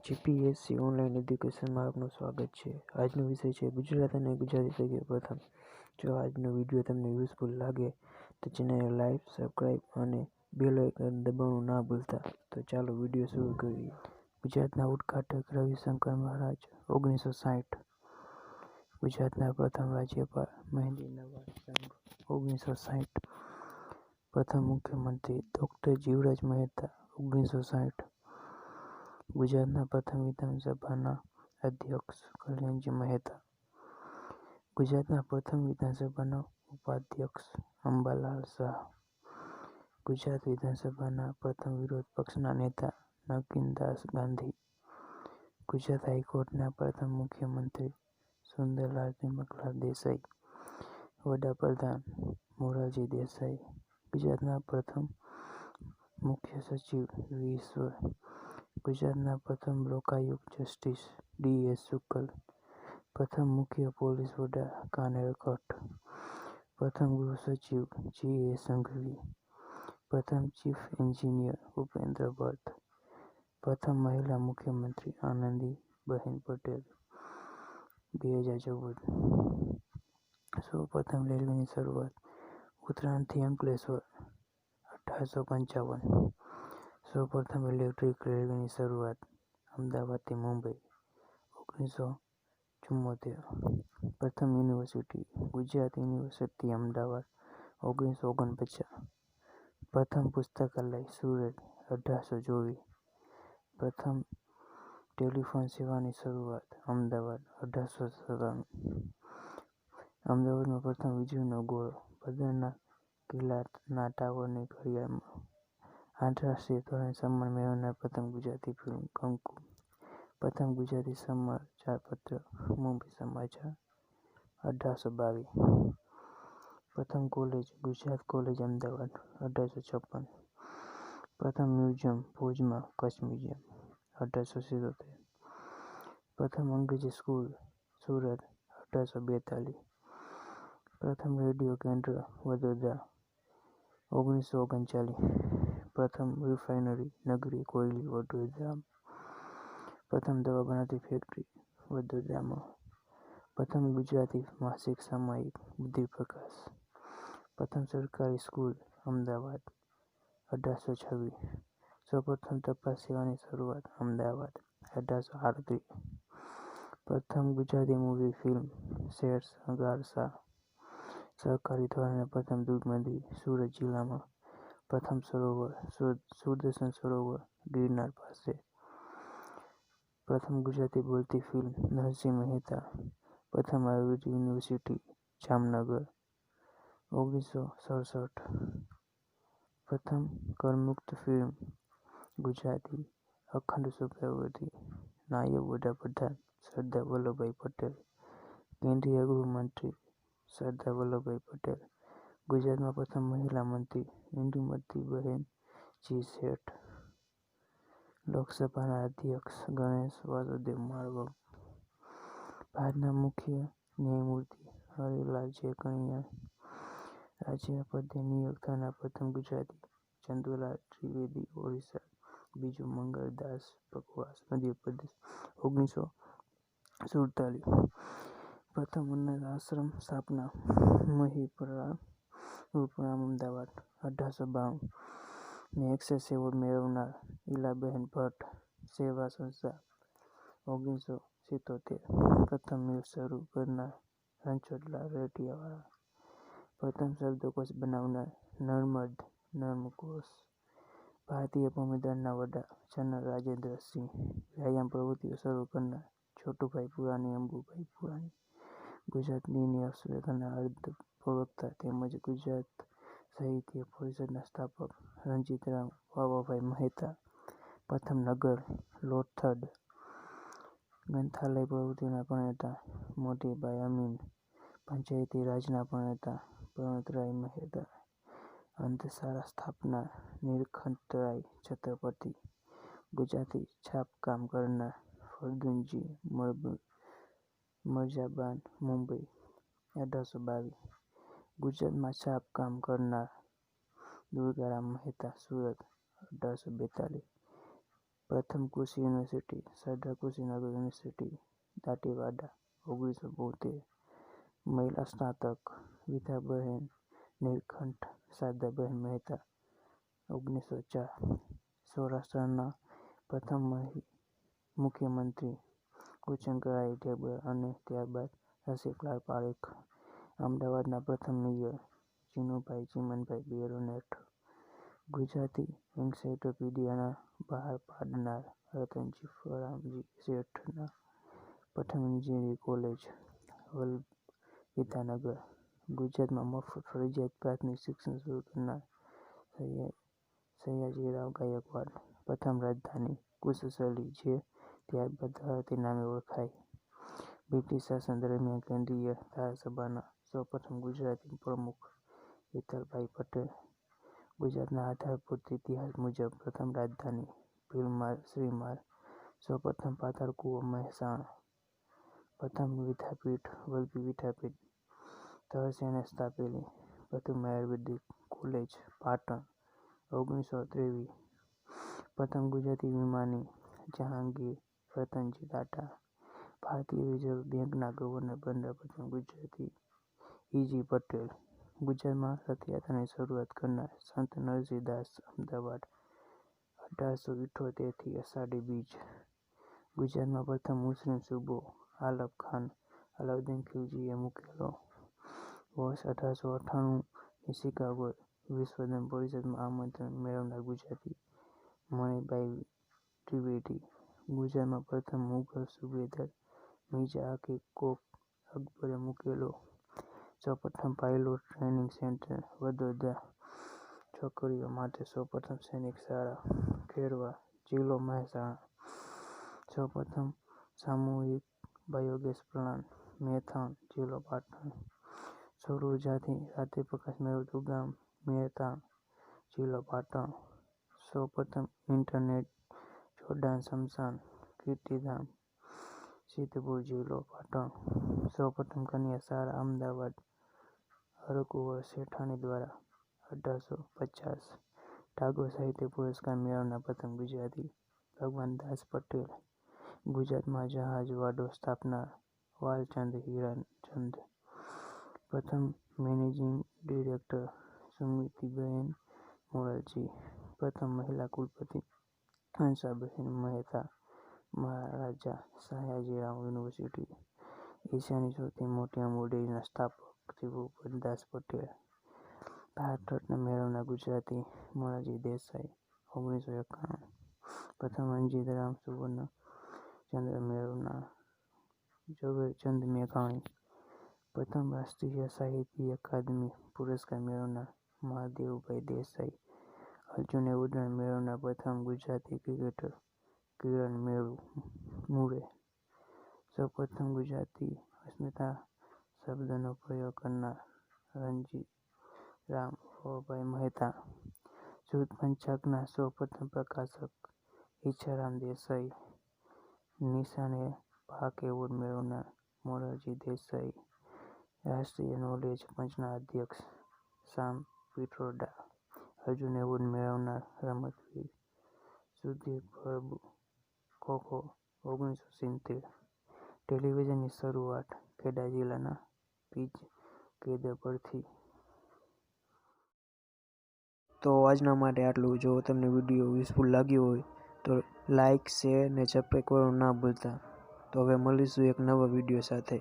GPSC online એજ્યુકેશનમાં આપનું સ્વાગત છે. આજનો વિષય છે ગુજરાત અને ગુજરાતી તરીકે પ્રથમ. જો આજનો વિડીયો તમને યુઝફુલ લાગે તો ચેનલને લાઈક, સબસ્ક્રાઈબ અને બેલ આઇકન દબાવવાનું ના ભૂલતા. તો ચાલો વિડીયો શરૂ કરીએ. ગુજરાતના ઉદ્ઘાટક રવિશંકર મહારાજ 1960. ગુજરાતના પ્રથમ રાજ્યપાલ મહેન્દ્ર નવાઝ સંઘ 1960. પ્રથમ મુખ્યમંત્રી ડોક્ટર જીવરાજ મહેતા 1960. ગુજરાતના પ્રથમ વિધાનસભાના અધ્યક્ષ કલ્યાણજી મહેતા. ગુજરાતના પ્રથમ વિધાનસભાના ઉપાધ્યક્ષ અંબાલાલ શાહ. ગુજરાત વિધાનસભાના પ્રથમ વિરોધ પક્ષના નેતા નગીનદાસ ગાંધી. ગુજરાત હાઈકોર્ટના પ્રથમ મુખ્યમંત્રી સુંદરલાલ ભીમકલાલ દેસાઈ. વડાપ્રધાન મોરારજી દેસાઈ. ગુજરાતના પ્રથમ મુખ્ય સચિવ વી. ગુજરાતના પ્રથમ લોકાયુક્ત જસ્ટિસ ડી.એસ. શુક્લ. પ્રથમ મુખ્ય પોલીસ વડા કાનેરકટ. પ્રથમ ગૃહ સચિવ જી.એ. સંઘવી. પ્રથમ ચીફ એન્જિનિયર ભૂપેન્દ્ર ભટ્ટ. પ્રથમ મહિલા મુખ્યમંત્રી આનંદીબહેન પટેલ 2014. સૌપ્રથમ રેલવેની શરૂઆત ઉત્તરાયણથી અંકલેશ્વર 1855. સૌપ્રથમ ઇલેક્ટ્રિક રેલવેની શરૂઆત અમદાવાદથી મુંબઈ 1974. પ્રથમ યુનિવર્સિટી ગુજરાત યુનિવર્સિટી અમદાવાદ 1949. પ્રથમ પુસ્તકાલય સુરત 1824. પ્રથમ ટેલિફોન સેવાની શરૂઆત અમદાવાદ 1897. અમદાવાદમાં પ્રથમ વીજળીનો ગોળો બદરના કિલ્લાના ટાવરની ઘડિયાળમાં. આંતરરાષ્ટ્રીય ધોરણે સન્માન મેળવનાર પ્રથમ ગુજરાતી ફિલ્મ કંકુ. પ્રથમ ગુજરાતી સમાચારપત્ર મુંબઈ સમાચાર 1822. પ્રથમ કોલેજ ગુજરાત કોલેજ અમદાવાદ 1856. પ્રથમ મ્યુઝિયમ ભુજમાં કચ્છ મ્યુઝિયમ 1877. પ્રથમ અંગ્રેજી સ્કૂલ સુરત 1842. પ્રથમ રેડિયો કેન્દ્ર વડોદરા 1939. પ્રથમ રિફાઇનરી નગરી કોયલી વડોદરા. પ્રથમ દવા બનાવતી ફેક્ટરી વડોદરામાં. પ્રથમ ગુજરાતી માસિક સામયિક બુદ્ધિપ્રકાશ. પ્રથમ સરકારી સ્કૂલ અમદાવાદ 1826. સૌપ્રથમ તપાસ સેવાની શરૂઆત અમદાવાદ 1838. પ્રથમ ગુજરાતી મૂવી ફિલ્મ શેરસગાર શાહ. સરકારી ધોરણે પ્રથમ દૂધ મંડળી સુરત જિલ્લામાં. પ્રથમ સરોવર સુદર્શન સરોવર ગિરનાર પાસે. પ્રથમ ગુજરાતી બોલતી ફિલ્મ નરસિંહ મહેતા. પ્રથમ આયુર્વેદ યુનિવર્સિટી જામનગર 1967. પ્રથમ કરમુક્ત ફિલ્મ ગુજરાતી અખંડ શુભ્રવૃત્તિ. નાયબ વડાપ્રધાન સરદાર વલ્લભભાઈ પટેલ. કેન્દ્રીય ગૃહમંત્રી સરદાર વલ્લભભાઈ પટેલ. ગુજરાતમાં પ્રથમ મહિલા મંત્રી ઇન્દુમતીબહેન જી. શેઠ. લોકસભાના અધ્યક્ષ ગણેશ વાસુદેવ માળવા. ભારતના મુખ્ય ન્યાયમૂર્તિ હરિલાલ જે. કણિયાર. રાજ્યપાલ પદે નિયુક્ત થનાર પ્રથમ ગુજરાતી ચંદુલાલ ત્રિવેદી ઓરિસ્સા. બીજું મંગળદાસ બકવાસ મધ્યપ્રદેશ 1947. પ્રથમ અનાથ આશ્રમ સ્થાપના મહિપુરામ અમદાવાદ 1892. મેગ્સેસે એવોર્ડ મેળવનાર ઇલાબેન ભટ્ટ સેવા સંસ્થા 1977. પ્રથમ મિલ શરૂ કરનાર રણછોડલાલ રેટીયાવાળા. પ્રથમ શબ્દકોશ બનાવનાર નર્મકોશ. ભારતીય ભૂમિદળના વડા જનરલ રાજેન્દ્ર સિંહ. વ્યાયામ પ્રવૃત્તિઓ શરૂ કરનાર છોટુભાઈ પુરાણી અંબુભાઈ પુરાણી. ગુજરાત દિનની અક્ષરકથાના અર્ધપ્રવક્તા તેમજ ગુજરાત સાહિત્ય પરિષદના સ્થાપક રણજીતરાવ વાવાભાઈ મહેતા. પ્રથમ નગર લોથડ ગ્રંથાલય પ્રવૃત્તિના પ્રણેતા મોતીભાઈ અમીન. પંચાયતી રાજના પ્રણેતા પ્રણતરાય મહેતા. અંધશાળા સ્થાપનાર નીલકંઠરાય છત્રપતિ. ગુજરાતી છાપકામ કરનાર ફર્ગુનજી મરઝાબાન મુંબઈ 1822. ગુજરાતમાં છાપકામ કરનાર દુર્ગારામ મહેતા સુરત 1842. પ્રથમ કૃષિ યુનિવર્સિટી સરદાર કૃષિનગર યુનિવર્સિટી દાંતીવાડા 1972. મહિલા સ્નાતક વિદ્યાબહેન નીલકંઠ શારદાબહેન મહેતા 1904. સૌરાષ્ટ્રના પ્રથમ મુખ્યમંત્રી કુંચનકરાય ઢેબર અને ત્યારબાદ રસિકલાલ પારેખ. અમદાવાદના પ્રથમ mayor Chinubhai Chimanbhai baronet. Gujarati encyclopaedia બહાર પાડનાર રતનજી ફરામજી શેઠના પ્રથમ એન્જિનિયરિંગ કોલેજ વિદ્યાનગર. ગુજરાતમાં મફત ફરજિયાત પ્રાથમિક શિક્ષણ શરૂ કરનાર સયાજીરાવ ગાયકવાડ. પ્રથમ રાજધાની કુશસ્થલી જે ત્યારબાદ ભારતી નામે ઓળખાઈ. બ્રિટિશ શાસન દરમિયાન કેન્દ્રીય ધારાસભાના સૌપ્રથમ ગુજરાતી પ્રમુખ વિઠ્ઠલભાઈ પટેલ. ગુજરાતના આધારભૂત ઇતિહાસ મુજબ પ્રથમ રાજધાની ભીલમાર શ્રીમાર. સૌપ્રથમ પાતાળકૂવો મહેસાણા. પ્રથમ વિદ્યાપીઠ વલ્લભી વિદ્યાપીઠ તહસીને સ્થાપેલી. પ્રથમ આયુર્વેદિક કોલેજ પાટણ 1923. પ્રથમ ગુજરાતી વિમાની જહાંગીર રતનજી ટાટા. ભારતીય રિઝર્વ બેંકના ગવર્નર બનનાર પ્રથમ ગુજરાતી ઈ.જી. પટેલ. ગુજરાતમાં રથયાત્રાની શરૂઆત કરનાર સંત નરસિંહદાસ અમદાવાદ 1878 થી અષાઢી બીજ. ગુજરાતમાં પ્રથમ મુસ્લિમ સૂબો આલમ ખાન અલાઉદ્દીન ખિલજીએ મૂકેલો. વર્ષ 1898 ની શિકાગો વિશ્વ પરિષદમાં આમંત્રણ મેળવનાર ગુજરાતી મણિભાઈ દ્વિવેદી. ગુજરાતમાં પ્રથમ મુઘલ સુબેદાર મિર્ઝા હકીક અકબરે મૂકેલો. સૌપ્રથમ પાયલોટ ટ્રેનિંગ સેન્ટર વડોદરા. છોકરીઓ માટે સૌપ્રથમ સૈનિક શાળા ખેરવા જિલ્લો મહેસાણા. સૌપ્રથમ સામૂહિક બાયોગેસ પ્લાન્ટ મેથાણ જિલ્લો પાટણ. સૌર ઉર્જાથી રાત્રિ પ્રકાશ મેળવતું ગામ મેતાણ જિલ્લો પાટણ. સૌપ્રથમ ઇન્ટરનેટ જોડાણ સ્મશાન કીર્તિધામ સિદ્ધપુર જિલ્લો પાટણ. સૌપ્રથમ કન્યા શાળા અમદાવાદ હરકુંવર શેઠાણી દ્વારા 1850. ટાગોર સાહિત્ય પુરસ્કાર મેળવનાર પ્રથમ ગુજરાતી ભગવાનદાસ પટેલ. ગુજરાતમાં જહાજ વાડો સ્થાપનાર વાલચંદ હીરાચંદ. પ્રથમ મેનેજિંગ ડિરેક્ટર સુમતિબેન મોરારજી. પ્રથમ મહિલા કુલપતિ હંસાબેન મહેતા મહારાજા સયાજીરાવ યુનિવર્સિટી. એશિયાની સૌથી મોટી અમૂલ ડેરીના સ્થાપક શ્રી ભૂપતદાસ પટેલ. ભારત રત્ન મેળવનાર ગુજરાતી મોરારજી દેસાઈ 1951. પ્રથમ રણજીત રામ સુવર્ણ ચંદ્રક મેળવનાર ઝવેરચંદ મેઘાણી. પ્રથમ રાષ્ટ્રીય સાહિત્ય અકાદમી પુરસ્કાર મેળવનાર મહાદેવભાઈ દેસાઈ. અર્જુન એવોર્ડ મેળવનાર પ્રથમ ગુજરાતી ક્રિકેટર કિરણ મૂળે. સૌપ્રથમ ગુજરાતી અસ્મિતા શબ્દનો પ્રયોગ કરનાર રણજીતરામ વોરાભાઈ મહેતા. સુરત પંચાંગના સૌપ્રથમ પ્રકાશક ઈચ્છારામ દેસાઈ. નિશાને પાક એવોર્ડ મેળવનાર મોરારજી દેસાઈ. રાષ્ટ્રીય નોલેજ પંચના અધ્યક્ષ સામ પિત્રોડા. અર્જુન એવોર્ડ મેળવનાર રમતવીર સુધીર પ્રભુ ખો-ખો 1970. ટેલિવિઝનની શરૂઆત ખેડા જિલ્લાના પીજ કેદર પરથી. તો આજના માટે આટલું. જો તમને વિડીયો યુઝફુલ લાગ્યો હોય તો લાઇક શેર ને સબસ્ક્રાઈબ કરવાનું ના ભૂલતા. તો હવે મળીશું એક નવા વિડીયો સાથે.